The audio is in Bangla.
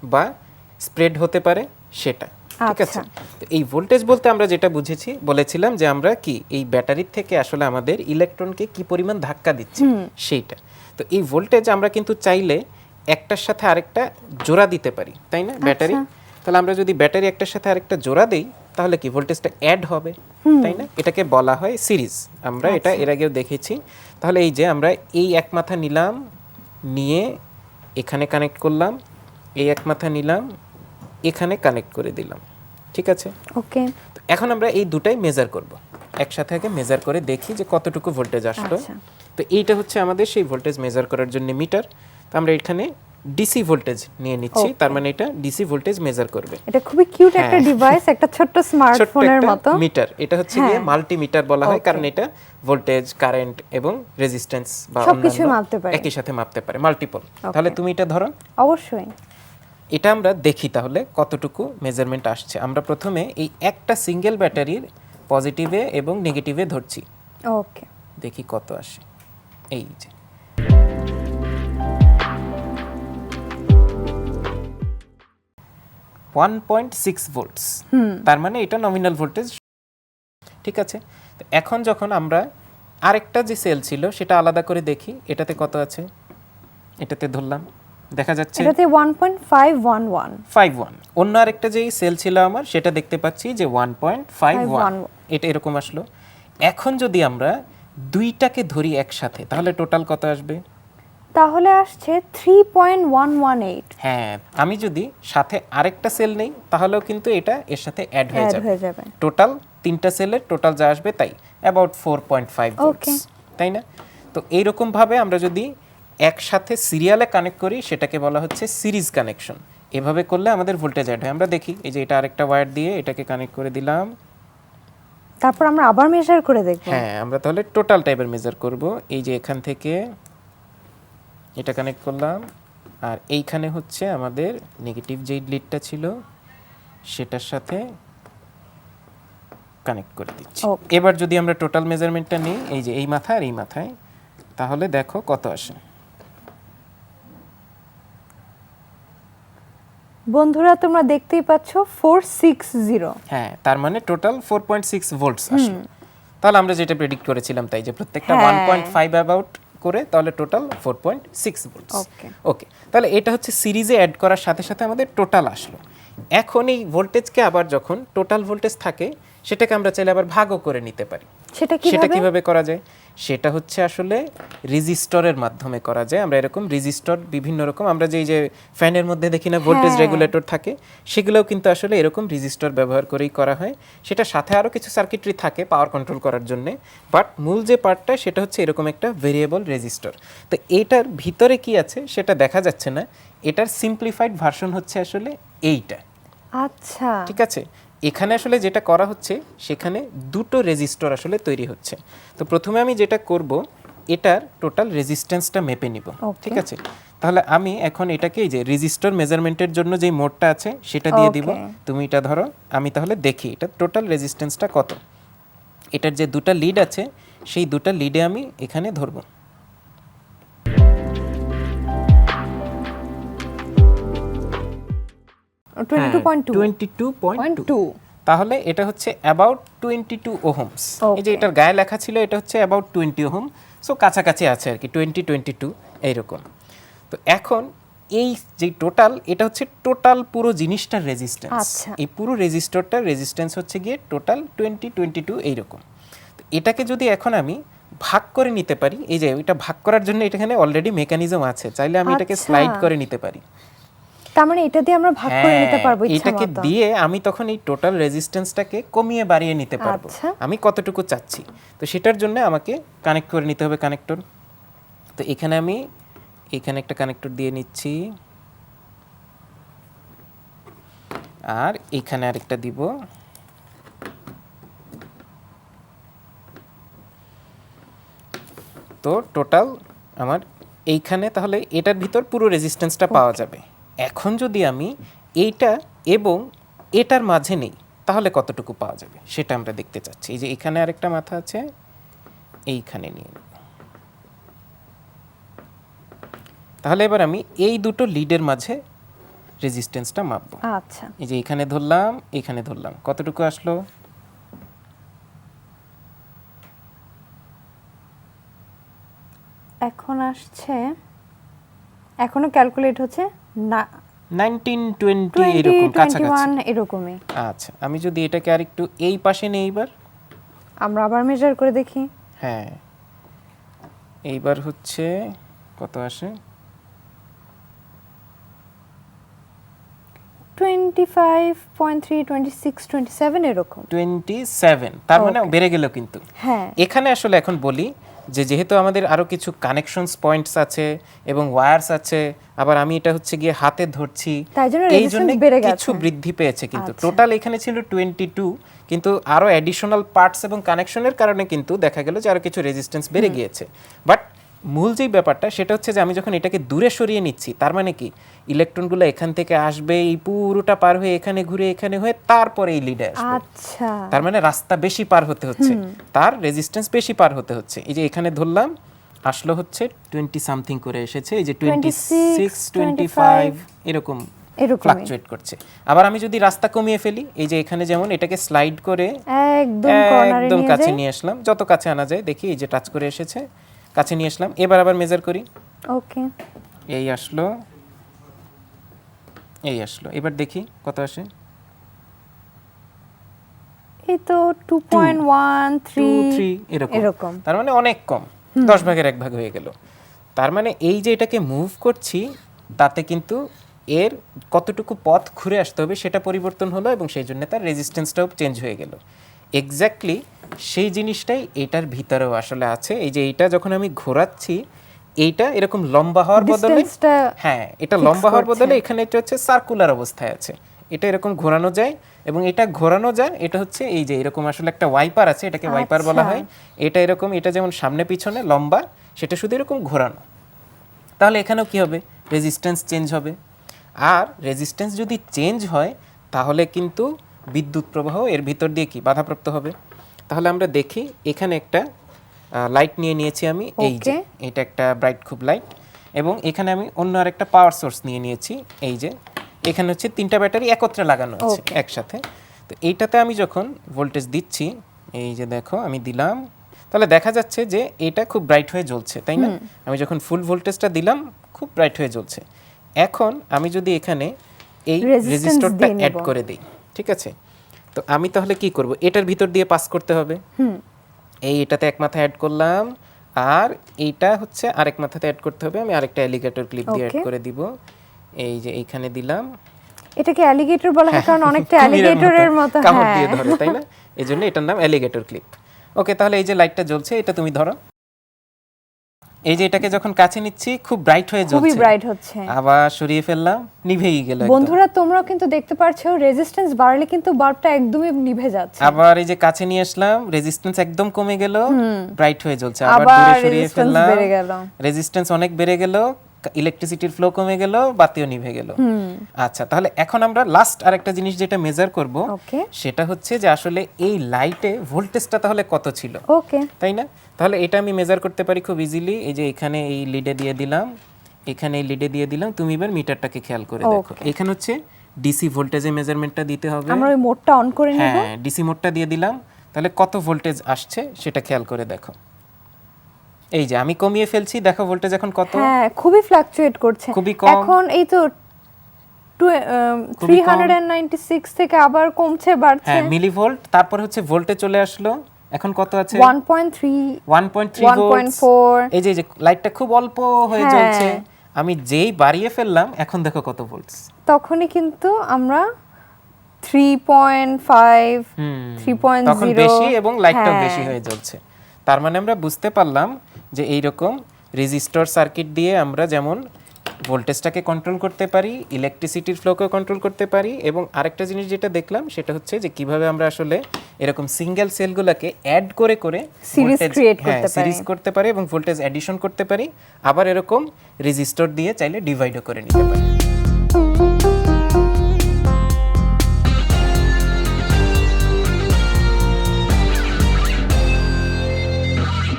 বা স্প্রেড হতে পারে সেটা, ঠিক আছে। তো এই ভোল্টেজ বলতে আমরা যেটা বলেছিলাম যে আমরা কি এই ব্যাটারির থেকে আসলে আমাদের ইলেকট্রনকে কি পরিমাণ ধাক্কা দিচ্ছে সেইটা। তো এই ভোল্টেজ আমরা কিন্তু চাইলে একটার সাথে আরেকটা জোড়া দিতে পারি, তাই না? ব্যাটারি, তাহলে আমরা যদি ব্যাটারি একটার সাথে আরেকটা জোড়া দেই তাহলে কি ভোল্টেজটা অ্যাড হবে, তাই না? এটাকে বলা হয় সিরিজ। আমরা এটা এর আগেও দেখেছি। তাহলে এই যে আমরা এই এক মাথা নিলাম, নিয়ে এখানে কানেক্ট করলাম, এই এক মাথা নিলাম, এখানে কানেক্ট করে দিলাম, ঠিক আছে। ওকে, এখন আমরা এই দুটাই মেজার করব, একসাথে আগে মেজার করে দেখি যে কতটুকু ভোল্টেজ আসলো। তো এইটা হচ্ছে আমাদের সেই ভোল্টেজ মেজার করার জন্য মিটার। তো আমরা এখানে ডিসি ভোল্টেজ নিয়ে নিচ্ছি, তার মানে এটা ডিসি ভোল্টেজ মেজার করবে। এটা খুবই কিউট একটা ডিভাইস, একটা ছোট্ট স্মার্টফোনের মতো মিটার। এটা হচ্ছে গিয়ে মাল্টিমিটার বলা হয়, কারণ এটা ভোল্টেজ, কারেন্ট এবং রেজিস্ট্যান্স বা সবকিছু মাপতে পারে, একই সাথে মাপতে পারে, মাল্টিপল। তাহলে তুমি এটা ধরো। অবশ্যই এটা আমরা দেখি তাহলে কতটুকু মেজারমেন্ট আসছে। আমরা প্রথমে এই একটা সিঙ্গেল ব্যাটারির পজিটিভে এবং নেগেটিভে ধরছি, ওকে, দেখি কত আসে। এই যে 1.6 ভোল্টস, তার মানে এটা নমিনাল ভোল্টেজ, ঠিক আছে। তো এখন যখন আমরা আরেকটা যে সেল ছিল সেটা আলাদা করে দেখি, এটাতে কত আছে, এটাতে ধরলাম, দেখা যাচ্ছে এটাতে 1.511 অন্য আরেকটা যেই সেল ছিল আমার সেটা দেখতে পাচ্ছি যে 1.51, এটা এরকম আসলো। এখন যদি আমরা দুইটাকে ধরি একসাথে তাহলে টোটাল কত আসবে? তাহলে আসছে 3.118। হ্যাঁ, আমি যদি সাথে আরেকটা সেল নেই তাহলেও কিন্তু এটা এর সাথে অ্যাড হয়ে যাবে। টোটাল তিনটা সেলের টোটাল যা আসবে তাই অ্যাবাউট 4.5 ভোল্টস, তাই না? তো এইরকম ভাবে আমরা যদি একসাথে সিরিয়ালে কানেক্ট করি সেটাকে বলা হচ্ছে সিরিজ কানেকশন। এভাবে করলে আমাদের ভোল্টেজ অ্যাড হয়। আমরা দেখি এই যে এটা আরেকটা ওয়্যার দিয়ে এটাকে কানেক্ট করে দিলাম, তারপর আমরা আবার মেজার করে দেখব। হ্যাঁ, আমরা তাহলে টোটাল টাইপের মেজার করব। এই যে এখান থেকে এটা কানেক্ট করলাম, আর এইখানে হচ্ছে আমাদের নেগেটিভ যেই লিডটা ছিল সেটার সাথে কানেক্ট করে দিচ্ছি। এবার যদি আমরা টোটাল মেজারমেন্টটা নিই, এই যে এই মাথা আর এই মাথায়, তাহলে দেখো কত আসে। বন্ধুরা তোমরা দেখতেই পাচ্ছ 460। হ্যাঁ, তার মানে টোটাল 4.6 ভোল্টস আসলো। তাহলে আমরা যেটা প্রেডিক্ট করেছিলাম তাই, যে প্রত্যেকটা 1.5 অ্যাবাউট করে, তাহলে টোটাল 4.6 ভোল্টস। ওকে, তাহলে এটা হচ্ছে সিরিজে অ্যাড করার সাথে সাথে আমাদের টোটাল আসলো। এখন এই ভোল্টেজকে আবার যখন টোটাল ভোল্টেজ থাকে সেটাকে আমরা চাইলে আবার ভাগও করে নিতে পারি। সেটা কিভাবে করা যায়? সেটা হচ্ছে আসলে রেজিস্টরের মাধ্যমে করা যায়। আমরা এরকম রেজিস্টর বিভিন্ন রকম, আমরা যে ফ্যানের মধ্যে দেখি না ভোল্টেজ রেগুলেটর থাকে, সেগুলোও কিন্তু আসলে এরকম রেজিস্টর ব্যবহার করেই করা হয়। সেটা সাথে আরও কিছু সার্কিটরি থাকে পাওয়ার কন্ট্রোল করার জন্য, বাট মূল যে পার্টটা সেটা হচ্ছে এরকম একটা ভেরিয়েবল রেজিস্টর। তো এইটার ভিতরে কি আছে সেটা দেখা যাচ্ছে না, এটার সিম্পলিফাইড ভার্সন হচ্ছে আসলে এইটা। আচ্ছা, ঠিক আছে। এখানে আসলে যেটা করা হচ্ছে সেখানে দুটো রেজিস্টর আসলে তৈরি হচ্ছে। তো প্রথমে আমি যেটা করব, এটার টোটাল রেজিস্ট্যান্সটা মেপে নিব, ঠিক আছে। তাহলে আমি এখন এটাকে এই যে রেজিস্টর মেজারমেন্টের জন্য যেই মোডটা আছে সেটা দিয়ে দিব। তুমি এটা ধরো, আমি তাহলে দেখি এটা টোটাল রেজিস্ট্যান্সটা কত। এটার যে দুটো লিড আছে সেই দুটো লিডে আমি এখানে ধরবো। হ্যাঁ, 22.2। তাহলে এটা হচ্ছে অ্যাবাউট 22 ওহমস। এই যে এটার গায়ে লেখা ছিল এটা হচ্ছে অ্যাবাউট 20 ওহম, সো কাছাকাছি আছে আর কি, 22 এইরকম। তো এখন এই যে টোটাল, এটা হচ্ছে টোটাল পুরো জিনিসটার রেজিস্ট্যান্স। এই পুরো রেজিস্টরটার রেজিস্ট্যান্স হচ্ছে গিয়ে টোটাল 22 এইরকম। তো এটাকে যদি এখন আমি ভাগ করে নিতে পারি, এই যে এটা ভাগ করার জন্য এখানে অলরেডি মেকানিজম আছে, চাইলে আমি এটাকে স্লাইড করে নিতে পারি। তার মানে এটা দিয়ে আমরা ভাগ করে নিতে পারবো ইচ্ছা মতো। এটাকে দিয়ে আমি তখন এই টোটাল রেজিস্ট্যান্সটাকে কমিয়ে বাড়িয়ে নিতে পারবো, আমি কতটুকু চাচ্ছি। তো সেটার জন্য আমাকে কানেক্ট করে নিতে হবে কানেক্টর। তো এখানে আমি এখানে একটা কানেক্টর দিয়ে নিচ্ছি, আর এখানে আরেকটা দিব। তো টোটাল আমার এইখানে তাহলে এটার ভিতর পুরো রেজিস্ট্যান্সটা পাওয়া যাবে। এখন যদি আমি এইটা এবং এটার মাঝে নেই তাহলে কতটুকু পাওয়া যাবে সেটা আমরা দেখতে চাচ্ছি। এই যে এখানে আরেকটা মাথা আছে, এইখানে নিয়ে নেব। তাহলে এবার আমি এই দুটো লিডের মাঝে রেজিস্ট্যান্সটা মাপবো। আচ্ছা, এই যে এখানে ধরলাম, এখানে ধরলাম, কতটুকু আসলো? এখন আসছে, এখনো ক্যালকুলেট হচ্ছে না, 19-20 এরকম কাছাকাছি। 21 এরকমই। আচ্ছা, আমি যদি এটাকে আরেকটু এই পাশে নেই এইবার, আমরা আবার মেজার করে দেখি। হ্যাঁ এইবার হচ্ছে কত আসে? 25.3, 26, 27 এরকম। 27, তার মানে বেড়ে গেল কিন্তু। হ্যাঁ, এখানে আসলে এখন বলি যে যেহেতু আমাদের আরো কিছু কানেকশনস পয়েন্টস আছে এবং ওয়্যারস আছে, আবার আমি এটা হচ্ছে গিয়ে হাতে ধরছি, তাই জন্য এই জন্য রেজিস্ট্যান্স বেড়ে গেছে। কিছু বৃদ্ধি পেয়েছে, কিন্তু আচ্ছা। টোটাল এখানে ছিল 22, কিন্তু আরো অ্যাডিশনাল পার্টস এবং কানেকশনের কারণে কিন্তু দেখা গেল যে আরো কিছু রেজিস্ট্যান্স বেড়ে গিয়েছে। বাট মূল যেই ব্যাপারটা সেটা হচ্ছে যে আমি যখন এটাকে দূরে সরিয়ে নিচ্ছি, তার মানে কি ইলেকট্রনগুলো এখান থেকে আসবে, এই পুরোটা পার হয়ে এখানে ঘুরে এখানে হয়ে তারপরে এই লিডে আসবে। আচ্ছা, তার মানে রাস্তা বেশি পার হতে হচ্ছে, তার রেজিস্ট্যান্স বেশি পার হতে হচ্ছে। এই যে এখানে ধরলাম আসলো হচ্ছে 20 সামথিং করে এসেছে, এই যে 26, 25 এরকম ফ্লাকচুয়েট করছে। আবার আমি যদি রাস্তা কমিয়ে ফেলি, এই যে এখানে যেমন এটাকে স্লাইড করে একদম কাছে নিয়ে আসলাম, যত কাছে আনা যায় দেখি, এই যে টাচ করে এসেছে, কাছে নিয়ে আসলাম। এবার আবার মেজার করি, ওকে, এই আসলো, এই আসলো, এবার দেখি কত আসে। এই তো 2.13 এরকম, তার মানে অনেক কম, 10 ভাগের 1 ভাগ হয়ে গেল। তার মানে এই যে এটাকে মুভ করছি, তাতে কিন্তু এর কতটুকু পথ ঘুরে আসতে হবে সেটা পরিবর্তন হলো, এবং সেই জন্য তার রেজিস্ট্যান্সটাও চেঞ্জ হয়ে গেল। এক্স্যাক্টলি সেই জিনিসটাই এটার ভিতরেও আসলে আছে। এই যে এইটা যখন আমি ঘোরাচ্ছি, এইটা এরকম লম্বা হওয়ার বদলে, হ্যাঁ এটা লম্বা হওয়ার বদলে এখানে এটা হচ্ছে সার্কুলার অবস্থায় আছে, এটা এরকম ঘোরানো যায়, এবং এটা ঘোরানো যায়, এটা হচ্ছে এই যে এরকম আসলে একটা ওয়াইপার আছে, এটাকে ওয়াইপার বলা হয়। এটা এরকম, এটা যেমন সামনে পিছনে লম্বা, সেটা শুধু এরকম ঘোরানো। তাহলে এখানেও কি হবে? রেজিস্ট্যান্স চেঞ্জ হবে। আর রেজিস্ট্যান্স যদি চেঞ্জ হয়, তাহলে কিন্তু বিদ্যুৎ প্রবাহ এর ভিতর দিয়ে কি বাধাপ্রাপ্ত হবে। তাহলে আমরা দেখি, এখানে একটা লাইট নিয়ে নিয়েছি আমি, এই যে এটা একটা ব্রাইট খুব লাইট, এবং এখানে আমি অন্য আরেকটা পাওয়ার সোর্স নিয়ে নিয়েছি। এই যে এখানে হচ্ছে 3টা ব্যাটারি একত্রে লাগানো আছে একসাথে। তো এইটাতে আমি যখন ভোল্টেজ দিচ্ছি, এই যে দেখো আমি দিলাম, তাহলে দেখা যাচ্ছে যে এটা খুব ব্রাইট হয়ে জ্বলছে, তাই না? আমি যখন ফুল ভোল্টেজটা দিলাম, খুব ব্রাইট হয়ে জ্বলছে। এখন আমি যদি এখানে এই রেজিস্টরটা অ্যাড করে দিই, ঠিক আছে, তো আমি তাহলে কি করব? এটার ভিতর দিয়ে পাস করতে হবে। এটাতে এক মাথা অ্যাড করলাম, আর এইটা হচ্ছে আরেক মাথাতে অ্যাড করতে হবে। আমি আরেকটা অ্যালিগেটর ক্লিপ দিয়ে অ্যাড করে দিব, এই যে এইখানে দিলাম। এটাকে অ্যালিগেটর বলা হয় কারণ অনেকটা অ্যালিগেটরের মতো কামড় দিয়ে ধরে, তাই না? এজন্য এটার নাম অ্যালিগেটর ক্লিপ। ওকে, তাহলে এই যে লাইটটা জ্বলছে, এটা তুমি ধরো। এই যে এটাকে যখন কাছে নিচ্ছি, খুব ব্রাইট হয়ে জ্বলছে, খুবই ব্রাইট হচ্ছে। আবার সরিয়ে ফেললাম, নিভেই গেল। বন্ধুরা তোমরাও কিন্তু দেখতে পারছো, রেজিস্ট্যান্স বাড়লে কিন্তু বাল্বটা একদমই নিভে যাচ্ছে। আবার এই যে কাছে নিয়ে আসলাম, রেজিস্ট্যান্স একদম কমে গেল, ব্রাইট হয়ে জ্বলছে। আবার দূরে সরিয়ে ফেললাম, রেজিস্ট্যান্স অনেক বেড়ে গেল, ইলেকট্রিসিটির ফ্লো কমে গেল, বাতিও নিভে গেল। আচ্ছা, তাহলে এখন আমরা লাস্ট আরেকটা জিনিস যেটা মেজার করব, সেটা হচ্ছে যে আসলে এই লাইটে ভোল্টেজটা তাহলে কত ছিল, তাই না? তাহলে এটা আমি মেজার করতে পারি খুব ইজিলি। এই যে এখানে এই লিডে দিয়ে দিলাম, এখানে এই লিডে দিয়ে দিলাম। তুমি এবার মিটারটাকে খেয়াল করে দেখো, এখানে হচ্ছে ডিসি ভোল্টেজে মেজারমেন্টটা দিতে হবে। আমরা ওই মোডটা অন করে নেব। হ্যাঁ, ডিসি মোডটা দিয়ে দিলাম। তাহলে কত ভোল্টেজ আসছে সেটা খেয়াল করে দেখো। এই যে আমি কমিয়ে ফেলছি, দেখো ভোল্টেজ এখন কত। হ্যাঁ, খুবই ফ্লাকচুয়েট করছে, খুবই কম। এখন এই তো 396 থেকে আবার কমছে, বাড়ছে। হ্যাঁ, মিলিভোল্ট, তারপর হচ্ছে ভোল্টে চলে আসলো। এখন কত আছে? 1.3 1.4। এই যে লাইটটা খুব অল্প হয়ে জ্বলছে, আমি যেই বাড়িয়ে ফেললাম, এখন দেখো কত ভোল্টস। তখনই কিন্তু আমরা 3.5 3.0 তখন বেশি, এবং লাইটটাও বেশি হয়ে জ্বলছে। তার মানে আমরা বুঝতে পারলাম যে এই রকম রেজিস্টর সার্কিট দিয়ে আমরা যেমন ভোল্টেজটাকে কন্ট্রোল করতে পারি, ইলেকট্রিসিটির ফ্লোকে কন্ট্রোল করতে পারি, এবং আরেকটা জিনিস যেটা দেখলাম সেটা হচ্ছে যে কিভাবে আমরা আসলে এরকম সিঙ্গেল সেলগুলোকে অ্যাড করে করে সিরিজ করতে পারি এবং ভোল্টেজ অ্যাডিশন করতে পারি, আবার এরকম রেজিস্টর দিয়ে চাইলে ডিভাইডও করে নিতে পারি।